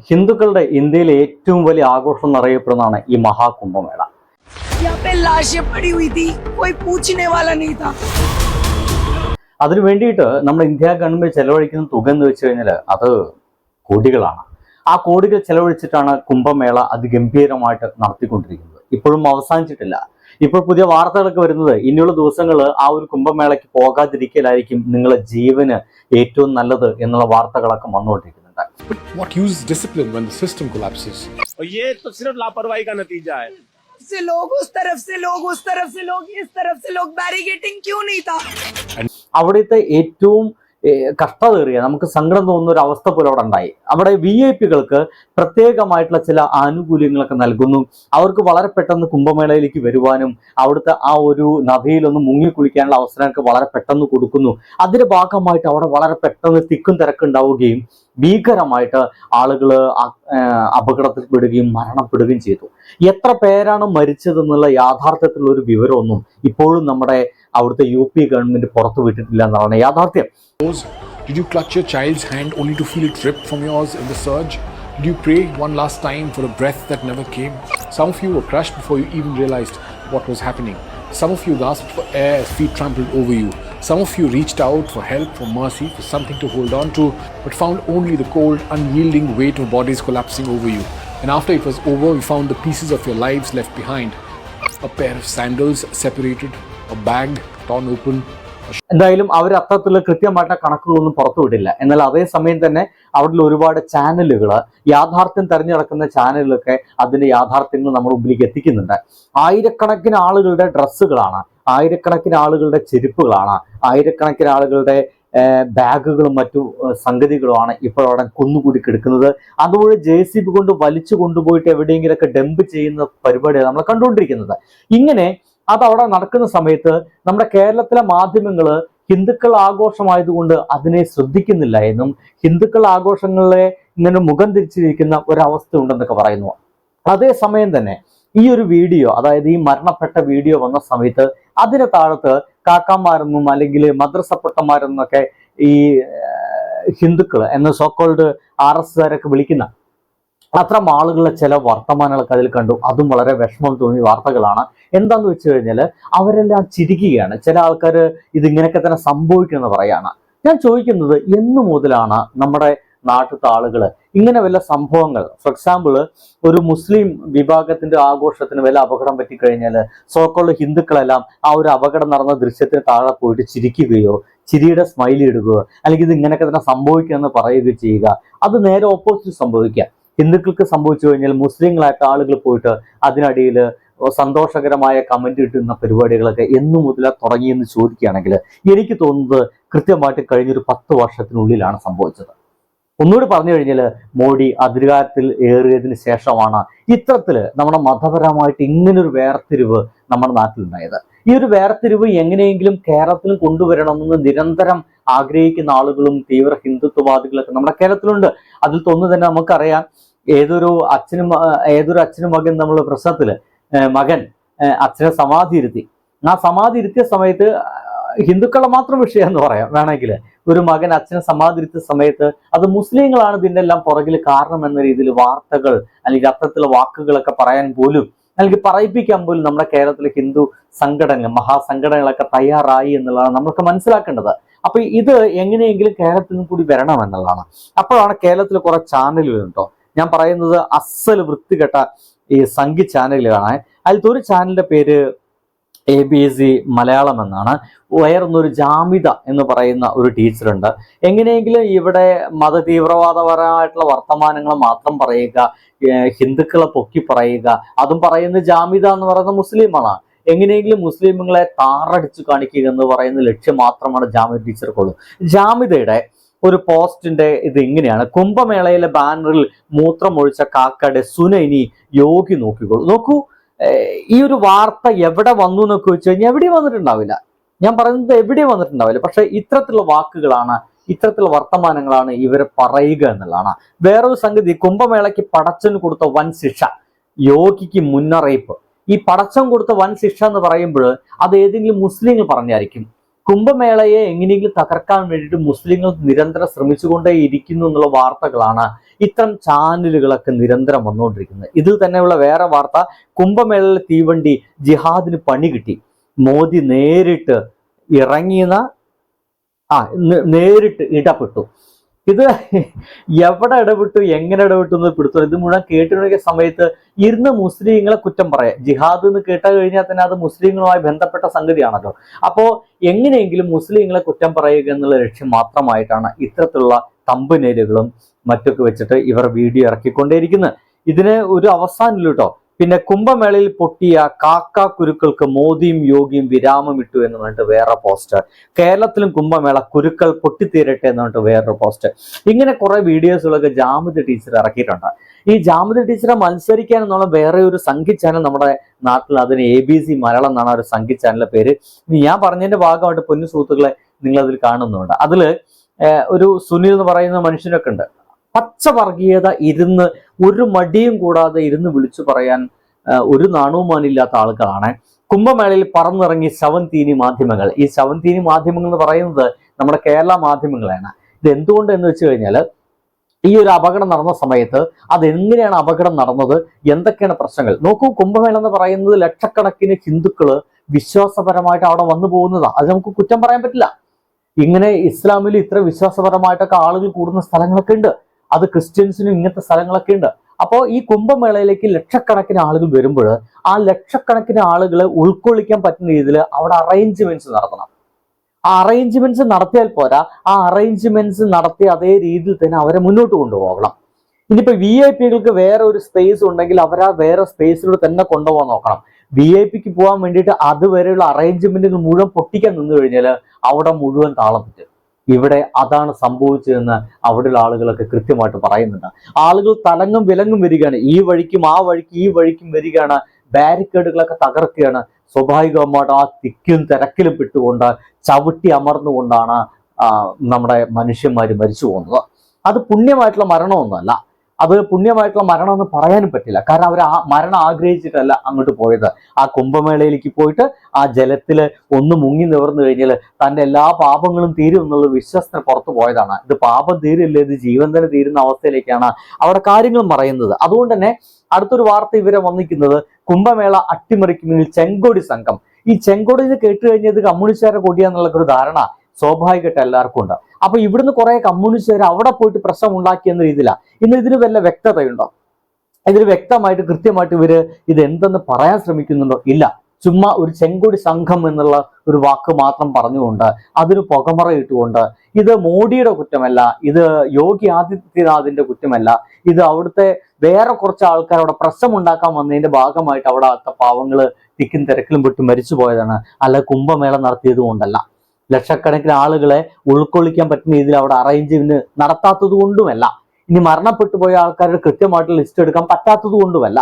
ഹിന്ദുക്കളുടെ ഇന്ത്യയിലെ ഏറ്റവും വലിയ ആഘോഷം എന്നറിയപ്പെടുന്നതാണ് ഈ മഹാകുംഭമേള. അതിനു വേണ്ടിയിട്ട് നമ്മുടെ ഇന്ത്യ ഗവൺമെന്റ് ചെലവഴിക്കുന്ന തുക എന്ന് വെച്ച് കഴിഞ്ഞാൽ അത് കോടികളാണ്. ആ കോടികൾ ചെലവഴിച്ചിട്ടാണ് കുംഭമേള അതിഗംഭീരമായിട്ട് നടത്തിക്കൊണ്ടിരിക്കുന്നത്. ഇപ്പോഴും അവസാനിച്ചിട്ടില്ല. ഇപ്പോൾ പുതിയ വാർത്തകളൊക്കെ വരുന്നത് ഇനിയുള്ള ദിവസങ്ങൾ ആ ഒരു കുംഭമേളയ്ക്ക് പോകാതിരിക്കലായിരിക്കും നിങ്ങളുടെ ജീവന് ഏറ്റവും നല്ലത് എന്നുള്ള വാർത്തകളൊക്കെ വന്നുകൊണ്ടിരിക്കുന്നുണ്ട്. But what use is discipline when the system collapses? और ये तो सिर्फ लापरवाही का नतीजा है. से लोग उस तरफ से लोग उस तरफ से लोग इस तरफ से लोग बैरिकेटिंग क्यों नहीं था? അവിടുത്തെ ഏറ്റവും കഷ്ടതയേറിയ നമുക്ക് സങ്കടം തോന്നുന്ന ഒരു അവസ്ഥ പോലും അവിടെ ഉണ്ടായി. അവിടെ VIP-കൾക്ക് പ്രത്യേകമായിട്ടുള്ള ചില ആനുകൂല്യങ്ങളൊക്കെ നൽകുന്നു. അവർക്ക് വളരെ പെട്ടെന്ന് കുംഭമേളയിലേക്ക് വരുവാനും അവിടുത്തെ ആ ഒരു നദിയിലൊന്ന് മുങ്ങിക്കുളിക്കാനുള്ള അവസരമൊക്കെ വളരെ പെട്ടെന്ന് കൊടുക്കുന്നു. അതിന്റെ ഭാഗമായിട്ട് അവിടെ വളരെ പെട്ടെന്ന് തിക്കും തിരക്കുണ്ടാവുകയും ഭീകരമായിട്ട് ആളുകൾ അപകടത്തിൽപ്പെടുകയും മരണപ്പെടുകയും ചെയ്തു. എത്ര പേരാണ് മരിച്ചതെന്നുള്ള യാഥാർത്ഥ്യത്തിലുള്ള ഒരു വിവരമൊന്നും ഇപ്പോഴും നമ്മുടെ അവിടുത്തെ UP ഗവൺമെന്റ് പുറത്തു വിട്ടിട്ടില്ല എന്നാണ് യാഥാർത്ഥ്യം. Did you clutch your child's hand only to feel it ripped from yours in the surge? Did you pray one last time for a breath that never came? Some of you were crushed before you even realized what was happening. Some of you gasped for air as feet trampled over you. Some of you reached out for help, for mercy, for something to hold on to, but found only the cold, unyielding weight of bodies collapsing over you. And after it was over, you found the pieces of your lives left behind. A pair of sandals separated, a bag torn open. എന്തായാലും അവർ അത്തരത്തിലുള്ള കൃത്യമായിട്ട് കണക്കുകളൊന്നും പുറത്തുവിട്ടില്ല. എന്നാൽ അതേസമയം തന്നെ അവിടെ ഒരുപാട് ചാനലുകൾ, യാഥാർത്ഥ്യം തെരഞ്ഞെടുക്കുന്ന ചാനലുകളൊക്കെ അതിന്റെ യാഥാർത്ഥ്യങ്ങൾ നമ്മുടെ മുമ്പിലേക്ക് എത്തിക്കുന്നുണ്ട്. ആയിരക്കണക്കിന് ആളുകളുടെ ഡ്രസ്സുകളാണ്, ആയിരക്കണക്കിന് ആളുകളുടെ ചെരുപ്പുകളാണ്, ആയിരക്കണക്കിന് ആളുകളുടെ ബാഗുകളും മറ്റു സംഗതികളുമാണ് ഇപ്പോൾ അവിടെ കുന്നുകൂടി കിടക്കുന്നത്. അതുപോലെ JCB കൊണ്ട് വലിച്ചു കൊണ്ടുപോയിട്ട് എവിടെയെങ്കിലൊക്കെ ഡംപ് ചെയ്യുന്ന പരിപാടിയാണ് നമ്മൾ കണ്ടുകൊണ്ടിരിക്കുന്നത്. ഇങ്ങനെ അതവിടെ നടക്കുന്ന സമയത്ത് നമ്മുടെ കേരളത്തിലെ മാധ്യമങ്ങൾ ഹിന്ദുക്കൾ ആഘോഷമായതുകൊണ്ട് അതിനെ ശ്രദ്ധിക്കുന്നില്ല എന്നും ഹിന്ദുക്കൾ ആഘോഷങ്ങളെ ഇങ്ങനെ മുഖം തിരിച്ചിരിക്കുന്ന ഒരവസ്ഥ ഉണ്ടെന്നൊക്കെ പറയുന്നു. അതേസമയം തന്നെ ഈ ഒരു വീഡിയോ, അതായത് ഈ മരണപ്പെട്ട വീഡിയോ വന്ന സമയത്ത് അതിന് താഴത്ത് കാക്കാമാരെന്നും അല്ലെങ്കിൽ മദ്രസ പൊട്ടന്മാരെന്നൊക്കെ ഈ ഹിന്ദുക്കൾ എന്ന സോക്കോൾഡ് RSകാരൊക്കെ വിളിക്കുന്ന അത്തരം ആളുകളുടെ ചില വർത്തമാനങ്ങളൊക്കെ അതിൽ കണ്ടു. അതും വളരെ വിഷമം തോന്നിയ വാർത്തകളാണ്. എന്താന്ന് വെച്ച് കഴിഞ്ഞാൽ അവരെല്ലാം ചിരിക്കുകയാണ്. ചില ആൾക്കാർ ഇതിങ്ങനെയൊക്കെ തന്നെ സംഭവിക്കുമെന്ന് പറയാണ്. ഞാൻ ചോദിക്കുന്നത്, എന്നു മുതലാണ് നമ്മുടെ നാട്ടിലത്തെ ആളുകൾ ഇങ്ങനെ വല്ല സംഭവങ്ങൾ, ഫോർ എക്സാമ്പിൾ ഒരു മുസ്ലിം വിഭാഗത്തിന്റെ ആഘോഷത്തിന് വല്ല അപകടം പറ്റിക്കഴിഞ്ഞാൽ സോക്കോൾഡ് ഹിന്ദുക്കളെല്ലാം ആ ഒരു അപകടം നടന്ന ദൃശ്യത്തിന് താഴെ പോയിട്ട് ചിരിക്കുകയോ ചിരിയുടെ സ്മൈലി ഇടുകയോ അല്ലെങ്കിൽ ഇത് ഇങ്ങനെയൊക്കെ തന്നെ സംഭവിക്കുമെന്ന് പറയുകയോ ചെയ്യുക. അത് നേരെ ഓപ്പോസിറ്റ് സംഭവിക്കുക. ഹിന്ദുക്കൾക്ക് സംഭവിച്ചു കഴിഞ്ഞാൽ മുസ്ലിങ്ങളായിട്ട് ആളുകൾ പോയിട്ട് അതിനടിയിൽ സന്തോഷകരമായ കമന്റ് ഇട്ടുന്ന പരിപാടികളൊക്കെ എന്നു മുതലാണ് തുടങ്ങിയെന്ന് ചോദിക്കുകയാണെങ്കിൽ എനിക്ക് തോന്നുന്നത് കൃത്യമായിട്ട് കഴിഞ്ഞൊരു 10 വർഷത്തിനുള്ളിലാണ് സംഭവിച്ചത്. ഒന്നുകൂടി പറഞ്ഞു കഴിഞ്ഞാൽ മോഡി അധികാരത്തിൽ ഏറിയതിന് ശേഷമാണ് ഇത്തരത്തില് നമ്മുടെ മതപരമായിട്ട് ഇങ്ങനൊരു വേർതിരിവ് നമ്മുടെ നാട്ടിലുണ്ടായത്. ഈ ഒരു വേർതിരിവ് എങ്ങനെയെങ്കിലും കേരളത്തിലും കൊണ്ടുവരണമെന്ന് നിരന്തരം ആഗ്രഹിക്കുന്ന ആളുകളും തീവ്ര ഹിന്ദുത്വവാദികളൊക്കെ നമ്മുടെ കേരളത്തിലുണ്ട്. അതിൽ തോന്നുന്നു തന്നെ നമുക്കറിയാം, ഏതൊരു അച്ഛനും മകൻ നമ്മൾ പ്രശ്നത്തില് മകൻ അച്ഛനെ സമാധി ഇരുത്തി. ആ സമാധി ഇരുത്തിയ സമയത്ത് ഹിന്ദുക്കളെ മാത്രം വിഷയം എന്ന് പറയാം വേണമെങ്കിൽ, ഒരു മകൻ അച്ഛനെ സമാധി ഇരുത്തിയ സമയത്ത് അത് മുസ്ലിങ്ങളാണ് ഇതിൻ്റെ എല്ലാം പുറകിൽ കാരണം എന്ന രീതിയിൽ വാർത്തകൾ അല്ലെങ്കിൽ അത്തരത്തിലുള്ള വാക്കുകളൊക്കെ പറയാൻ പോലും അല്ലെങ്കിൽ പറയിപ്പിക്കാൻ പോലും നമ്മുടെ കേരളത്തിലെ ഹിന്ദു സംഘടനകൾ, മഹാസംഘടനകളൊക്കെ തയ്യാറായി എന്നുള്ളതാണ് നമുക്ക് മനസ്സിലാക്കേണ്ടത്. അപ്പൊ ഇത് എങ്ങനെയെങ്കിലും കേരളത്തിലും കൂടി വരണം എന്നുള്ളതാണ്. അപ്പോഴാണ് കേരളത്തിൽ കുറെ ചാനലുകൾ ഉണ്ടോ, ഞാൻ പറയുന്നത് അസൽ വൃത്തികെട്ട ഈ സംഗീത ചാനലുകളാണ്. അതിലത്തെ ഒരു ചാനലിന്റെ പേര് ABC മലയാളം എന്നാണ്. ഉയർന്നൊരു ജാമിത എന്ന് പറയുന്ന ഒരു ടീച്ചറുണ്ട്. എങ്ങനെയെങ്കിലും ഇവിടെ മതതീവ്രവാദപരമായിട്ടുള്ള വർത്തമാനങ്ങൾ മാത്രം പറയുക, ഹിന്ദുക്കളെ പൊക്കി പറയുക, അതും പറയുന്നത് ജാമിത എന്ന് പറയുന്ന മുസ്ലിമാണ്. എങ്ങനെയെങ്കിലും മുസ്ലിമുകളെ താറടിച്ചു കാണിക്കുക എന്ന് പറയുന്ന ലക്ഷ്യം മാത്രമാണ് ജാമിത ടീച്ചർക്കുള്ളൂ. ജാമിതയുടെ ഒരു പോസ്റ്റിന്റെ ഇത് ഇങ്ങനെയാണ്: കുംഭമേളയിലെ ബാനറിൽ മൂത്രമൊഴിച്ച കാക്കയുടെ സുനൈനി യോഗി നോക്കിക്കോളൂ. നോക്കൂ, ഈ ഒരു വാർത്ത എവിടെ വന്നു എന്നൊക്കെ വെച്ച് കഴിഞ്ഞാൽ എവിടെയും വന്നിട്ടുണ്ടാവില്ല. ഞാൻ പറയുന്നത് എവിടെയും വന്നിട്ടുണ്ടാവില്ല. പക്ഷെ ഇത്തരത്തിലുള്ള വാക്കുകളാണ്, ഇത്തരത്തിലുള്ള വർത്തമാനങ്ങളാണ് ഇവർ പറയുക എന്നുള്ളതാണ്. വേറൊരു സംഗതി, കുംഭമേളയ്ക്ക് പടച്ചൻ കൊടുത്ത വൻ ശിക്ഷ, യോഗിക്ക് മുന്നറിയിപ്പ്. ഈ പടച്ചൻ കൊടുത്ത വൻ ശിക്ഷ എന്ന് പറയുമ്പോൾ അത് ഏതെങ്കിലും മുസ്ലിങ്ങൾ പറഞ്ഞായിരിക്കും. കുംഭമേളയെ എങ്ങനെയെങ്കിലും തകർക്കാൻ വേണ്ടിയിട്ട് മുസ്ലിങ്ങൾ നിരന്തരം ശ്രമിച്ചുകൊണ്ടേ ഇരിക്കുന്നു എന്നുള്ള വാർത്തകളാണ് ഇത്തരം ചാനലുകളൊക്കെ നിരന്തരം വന്നുകൊണ്ടിരിക്കുന്നത്. ഇതിൽ തന്നെയുള്ള വേറെ വാർത്ത, കുംഭമേളയിലെ തീവണ്ടി ജിഹാദിന് പണി കിട്ടി. മോദി നേരിട്ട് ഇറങ്ങിയെന്ന നേരിട്ട് ഇടപെട്ടു. ഇത് എവിടെ ഇടപെട്ടു, എങ്ങനെ ഇടപെട്ടു എന്ന് പിടുത്തു. ഇത് മുഴുവൻ കേട്ടിരുന്ന സമയത്ത് ഇരുന്ന് മുസ്ലിങ്ങളെ കുറ്റം പറയാം. ജിഹാദ് എന്ന് കേട്ട കഴിഞ്ഞാൽ തന്നെ അത് മുസ്ലിങ്ങളുമായി ബന്ധപ്പെട്ട സംഗതിയാണല്ലോ. അപ്പോ എങ്ങനെയെങ്കിലും മുസ്ലിങ്ങളെ കുറ്റം പറയുക എന്നുള്ള ലക്ഷ്യം മാത്രമായിട്ടാണ് ഇത്തരത്തിലുള്ള തമ്പനേലുകളും മറ്റൊക്കെ വെച്ചിട്ട് ഇവർ വീഡിയോ ഇറക്കിക്കൊണ്ടേയിരിക്കുന്നത്. ഇതിന് ഒരു അവസാനമില്ല കേട്ടോ. പിന്നെ കുംഭമേളയിൽ പൊട്ടിയ കാക്ക കുരുക്കൾക്ക് മോദിയും യോഗിയും വിരാമം ഇട്ടു എന്ന് പറഞ്ഞിട്ട് വേറെ പോസ്റ്റ്. കേരളത്തിലും കുംഭമേള കുരുക്കൾ പൊട്ടിത്തീരട്ടെ എന്ന് പറഞ്ഞിട്ട് വേറൊരു പോസ്റ്റ്. ഇങ്ങനെ കുറെ വീഡിയോസുകളൊക്കെ ജാമിദ് ടീച്ചർ ഇറക്കിയിട്ടുണ്ട്. ഈ ജാമിദ് ടീച്ചറെ മത്സരിക്കാൻ എന്നുള്ള വേറെ ഒരു സംഗീത ചാനൽ നമ്മുടെ നാട്ടിൽ, അതിന് ABC മലയാളം എന്നാണ് ഒരു സംഗീത ചാനലിന്റെ പേര്. ഞാൻ പറഞ്ഞതിന്റെ ഭാഗമായിട്ട് പൊന്നു സുഹൃത്തുക്കളെ നിങ്ങൾ അതിൽ കാണുന്നുണ്ട്. അതില് ഒരു സുനിൽ എന്ന് പറയുന്ന മനുഷ്യനൊക്കെ ഉണ്ട്. പച്ചവർഗീയത ഇരുന്ന് ഒരു മടിയും കൂടാതെ ഇരുന്ന് വിളിച്ചു പറയാൻ ഒരു നാണവുമാനില്ലാത്ത ആളുകളാണ്. കുംഭമേളയിൽ പറന്നിറങ്ങി ശവന്തീനി മാധ്യമങ്ങൾ. ഈ ശവന്തീനി മാധ്യമങ്ങൾ എന്ന് പറയുന്നത് നമ്മുടെ കേരള മാധ്യമങ്ങളാണ്. ഇത് എന്തുകൊണ്ട് എന്ന് വെച്ച് കഴിഞ്ഞാൽ, ഈ ഒരു അപകടം നടന്ന സമയത്ത് അതെങ്ങനെയാണ് അപകടം നടന്നത്, എന്തൊക്കെയാണ് പ്രശ്നങ്ങൾ നോക്കൂ. കുംഭമേള എന്ന് പറയുന്നത് ലക്ഷക്കണക്കിന് ഹിന്ദുക്കള് വിശ്വാസപരമായിട്ട് അവിടെ വന്നു പോകുന്നതാണ്. അത് നമുക്ക് കുറ്റം പറയാൻ പറ്റില്ല. ഇങ്ങനെ ഇസ്ലാമിൽ ഇത്ര വിശ്വാസപരമായിട്ടൊക്കെ ആളുകൾ കൂടുന്ന സ്ഥലങ്ങളൊക്കെ ഉണ്ട്. അത് ക്രിസ്ത്യൻസിനും ഇങ്ങനത്തെ സ്ഥലങ്ങളൊക്കെ ഉണ്ട്. അപ്പോൾ ഈ കുംഭമേളയിലേക്ക് ലക്ഷക്കണക്കിന് ആളുകൾ വരുമ്പോൾ ആ ലക്ഷക്കണക്കിന് ആളുകളെ ഉൾക്കൊള്ളിക്കാൻ പറ്റുന്ന രീതിയിൽ അവിടെ അറേഞ്ച്മെന്റ്സ് നടത്തണം. ആ അറേഞ്ച്മെന്റ്സ് നടത്തിയാൽ പോരാ, ആ അറേഞ്ച്മെന്റ്സ് നടത്തി അതേ രീതിയിൽ തന്നെ അവരെ മുന്നോട്ട് കൊണ്ടുപോകണം. ഇനിയിപ്പോ VIP-കൾക്ക് വേറെ ഒരു സ്പേസ് ഉണ്ടെങ്കിൽ അവരാ വേറെ സ്പേസിലൂടെ തന്നെ കൊണ്ടുപോകാൻ നോക്കണം. VIP-ക്ക് പോകാൻ വേണ്ടിയിട്ട് അതുവരെയുള്ള അറേഞ്ച്മെന്റുകൾ മുഴുവൻ പൊട്ടിക്കാൻ നിന്ന് കഴിഞ്ഞാൽ അവിടെ മുഴുവൻ താളം പറ്റും. ഇവിടെ അതാണ് സംഭവിച്ചതെന്ന് അവിടെയുള്ള ആളുകളൊക്കെ കൃത്യമായിട്ട് പറയുന്നുണ്ട്. ആളുകൾ തലങ്ങും വിലങ്ങും വരികയാണ്. ഈ വഴിക്കും ആ വഴിക്കും ഈ വഴിക്കും വരികയാണ്. ബാരിക്കേഡുകളൊക്കെ തകർക്കുകയാണ്. സ്വാഭാവികമായിട്ട് ആ തിക്കും തിരക്കിലും പെട്ടുകൊണ്ട് ചവിട്ടി അമർന്നുകൊണ്ടാണ് നമ്മുടെ മനുഷ്യന്മാർ മരിച്ചു പോകുന്നത്. അത് പുണ്യമായിട്ടുള്ള മരണമൊന്നുമല്ല. അത് പുണ്യമായിട്ടുള്ള മരണമെന്ന് പറയാനും പറ്റില്ല. കാരണം അവർ ആ മരണം ആഗ്രഹിച്ചിട്ടല്ല അങ്ങോട്ട് പോയത്. ആ കുംഭമേളയിലേക്ക് പോയിട്ട് ആ ജലത്തില് ഒന്ന് മുങ്ങി നിവർന്നു കഴിഞ്ഞാൽ തന്റെ എല്ലാ പാപങ്ങളും തീരും എന്നുള്ള വിശ്വാസത്തിന് പുറത്തു പോയതാണ്. ഇത് പാപം തീരില്ല, ഇത് ജീവൻ തന്നെ തീരുന്ന അവസ്ഥയിലേക്കാണ് അവിടെ കാര്യങ്ങൾ പറയുന്നത്. അതുകൊണ്ട് തന്നെ അടുത്തൊരു വാർത്ത ഇവരെ വന്നിരിക്കുന്നത്, കുംഭമേള അട്ടിമറിക്ക് മുന്നിൽ ചെങ്കൊടി സംഘം. ഈ ചെങ്കൊടി കേട്ട് കഴിഞ്ഞത് കമ്മ്യൂണിസ്റ്റുകാരുടെ കൊടിയാന്നുള്ള ഒരു ധാരണ സ്വാഭാവികമായിട്ട് എല്ലാവർക്കും ഉണ്ട്. അപ്പൊ ഇവിടുന്ന് കുറെ കമ്മ്യൂണിസ്റ്റുകാർ അവിടെ പോയിട്ട് പ്രശ്നം ഉണ്ടാക്കി എന്ന രീതിയിലാണ്. ഇന്ന് ഇതിന് വല്ല വ്യക്തതയുണ്ടോ? ഇതിന് വ്യക്തമായിട്ട് കൃത്യമായിട്ട് ഇവര് ഇത് എന്തെന്ന് പറയാൻ ശ്രമിക്കുന്നുണ്ടോ? ഇല്ല. ചുമ്മാ ഒരു ചെങ്കൊടി സംഘം എന്നുള്ള ഒരു വാക്ക് മാത്രം പറഞ്ഞുകൊണ്ട് അതിന് പുകമറ ഇട്ടുകൊണ്ട് ഇത് മോഡിയുടെ കുറ്റമല്ല, ഇത് യോഗി ആദിത്യനാഥിന്റെ കുറ്റമല്ല, ഇത് അവിടുത്തെ വേറെ കുറച്ച് ആൾക്കാർ അവിടെ പ്രശ്നം ഉണ്ടാക്കാൻ വന്നതിന്റെ ഭാഗമായിട്ട് അവിടെ പാവങ്ങള് തിക്കും തിരക്കിലും പെട്ട് മരിച്ചു പോയതാണ്. അല്ല കുംഭമേള നടത്തിയത് കൊണ്ടല്ല. ലക്ഷക്കണക്കിന് ആളുകളെ ഉൾക്കൊള്ളിക്കാൻ പറ്റുന്ന രീതിയിൽ അവിടെ അറേഞ്ച്മെന്റ് നടത്താത്തത് കൊണ്ടുമല്ല. ഇനി മരണപ്പെട്ടു പോയ ആൾക്കാരുടെ കൃത്യമായിട്ട് ലിസ്റ്റ് എടുക്കാൻ പറ്റാത്തത് കൊണ്ടുമല്ല.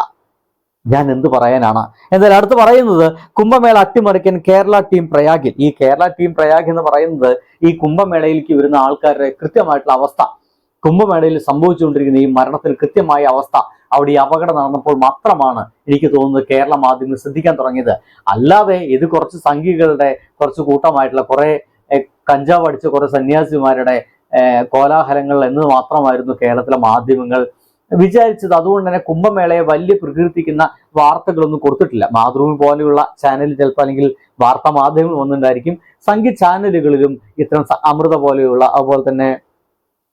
ഞാൻ എന്ത് പറയാനാണ്? എന്തായാലും അടുത്ത് പറയുന്നത്, കുംഭമേള അട്ടിമറിക്കാൻ കേരള ടീം പ്രയാഗിൽ. ഈ കേരള ടീം പ്രയാഗ് എന്ന് പറയുന്നത് ഈ കുംഭമേളയിലേക്ക് വരുന്ന ആൾക്കാരുടെ കൃത്യമായിട്ടുള്ള അവസ്ഥ, കുംഭമേളയിൽ സംഭവിച്ചുകൊണ്ടിരിക്കുന്ന ഈ മരണത്തിന് കൃത്യമായ അവസ്ഥ അവിടെ ഈ അപകടം നടന്നപ്പോൾ മാത്രമാണ് എനിക്ക് തോന്നുന്നത് കേരള മാധ്യമങ്ങൾ ശ്രദ്ധിക്കാൻ തുടങ്ങിയത്. അല്ലാതെ ഇത് കുറച്ച് സംഘികളുടെ കുറച്ച് കൂട്ടമായിട്ടുള്ള കുറെ കഞ്ചാവ് അടിച്ച കുറെ സന്യാസിമാരുടെ കോലാഹലങ്ങൾ എന്ന് മാത്രമായിരുന്നു കേരളത്തിലെ മാധ്യമങ്ങൾ വിചാരിച്ചത്. അതുകൊണ്ട് തന്നെ കുംഭമേളയെ വലിയ പ്രകീർത്തിക്കുന്ന വാർത്തകളൊന്നും കൊടുത്തിട്ടില്ല. മാതൃഭൂമി പോലെയുള്ള ചാനലിൽ ചിലപ്പോൾ അല്ലെങ്കിൽ വാർത്താ മാധ്യമങ്ങൾ വന്നിട്ടുണ്ടായിരിക്കും. സംഗീത ചാനലുകളിലും ഇത്തരം അമൃത പോലെയുള്ള, അതുപോലെ തന്നെ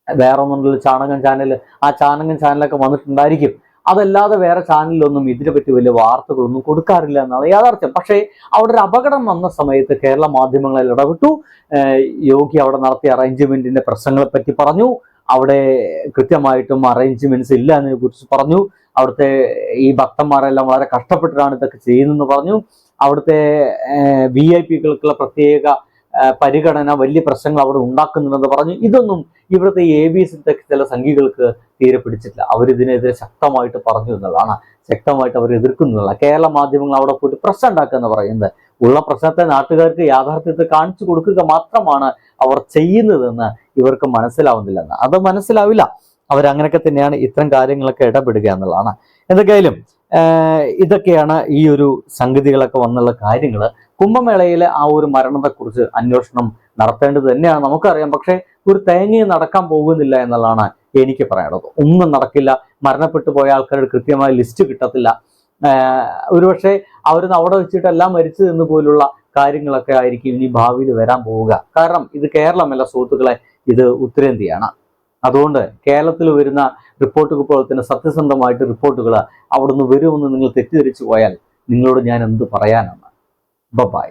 വേറെ ഒന്നുണ്ടല്ലോ ചാണകം ചാനൽ, ആ ചാണകം ചാനലൊക്കെ വന്നിട്ടുണ്ടായിരിക്കും. അതല്ലാതെ വേറെ ചാനലിലൊന്നും ഇതിനെപ്പറ്റി വലിയ വാർത്തകളൊന്നും കൊടുക്കാറില്ല എന്നാണ് യാഥാർത്ഥ്യം. പക്ഷേ അവിടെ ഒരു അപകടം വന്ന സമയത്ത് കേരള മാധ്യമങ്ങളിൽ ഇടപെട്ടു. യോഗി അവിടെ നടത്തിയ അറേഞ്ച്മെന്റിന്റെ പ്രശ്നങ്ങളെ പറ്റി പറഞ്ഞു. അവിടെ കൃത്യമായിട്ടും അറേഞ്ച്മെന്റ്സ് ഇല്ല എന്നതിനെ കുറിച്ച് പറഞ്ഞു. അവിടുത്തെ ഈ ഭക്തന്മാരെല്ലാം വളരെ കഷ്ടപ്പെട്ടിട്ടാണ് ഇതൊക്കെ ചെയ്യുന്നതെന്ന് പറഞ്ഞു. അവിടുത്തെ VIP-കൾക്കുള്ള പ്രത്യേക പരിഗണന വലിയ പ്രശ്നങ്ങൾ അവിടെ ഉണ്ടാക്കുന്നുണ്ടെന്ന് പറഞ്ഞു. ഇതൊന്നും ഇവിടുത്തെ ABC ചില സംഘികൾക്ക് തീരെ പിടിച്ചിട്ടില്ല. അവരിതിനെതിരെ ശക്തമായിട്ട് പറഞ്ഞു എന്നുള്ളതാണ്, ശക്തമായിട്ട് അവർ എതിർക്കുന്നുള്ള. കേരള മാധ്യമങ്ങൾ അവിടെ പോയിട്ട് പ്രശ്നം ഉണ്ടാക്കുക എന്ന് പറയുന്നത് ഉള്ള പ്രശ്നത്തെ നാട്ടുകാർക്ക് യാഥാർത്ഥ്യത്തെ കാണിച്ചു കൊടുക്കുക മാത്രമാണ് അവർ ചെയ്യുന്നതെന്ന് ഇവർക്ക് മനസ്സിലാവുന്നില്ലെന്ന്. അത് മനസ്സിലാവില്ല. അവരങ്ങനെയൊക്കെ തന്നെയാണ് ഇത്തരം കാര്യങ്ങളൊക്കെ ഇടപെടുക എന്നുള്ളതാണ്. എന്തൊക്കെയായാലും ഇതൊക്കെയാണ് ഈ ഒരു സംഗതികളൊക്കെ വന്നുള്ള കാര്യങ്ങൾ. കുംഭമേളയിലെ ആ ഒരു മരണത്തെക്കുറിച്ച് അന്വേഷണം നടത്തേണ്ടത് തന്നെയാണ്, നമുക്കറിയാം. പക്ഷേ ഒരു തേങ്ങയും നടക്കാൻ പോകുന്നില്ല എന്നുള്ളതാണ് എനിക്ക് പറയാനുള്ളത്. ഒന്നും നടക്കില്ല. മരണപ്പെട്ടു പോയ ആൾക്കാരുടെ കൃത്യമായ ലിസ്റ്റ് കിട്ടത്തില്ല. ഒരുപക്ഷെ അവർ അവിടെ വെച്ചിട്ടെല്ലാം മരിച്ചു എന്ന് പോലുള്ള കാര്യങ്ങളൊക്കെ ആയിരിക്കും ഇനി ഭാവിയിൽ വരാൻ പോവുക. കാരണം ഇത് കേരളമല്ല സുഹൃത്തുക്കളെ, ഇത് ഉത്തരേന്ത്യയാണ്. അതുകൊണ്ട് കേരളത്തിൽ വരുന്ന റിപ്പോർട്ടുകൾ പോലെ തന്നെ സത്യസന്ധമായിട്ട് റിപ്പോർട്ടുകൾ അവിടുന്ന് വരുമെന്ന് നിങ്ങൾ തെറ്റിദ്ധരിച്ചു പോയാൽ നിങ്ങളോട് ഞാൻ എന്ത് പറയാനാണ്. ബൈ.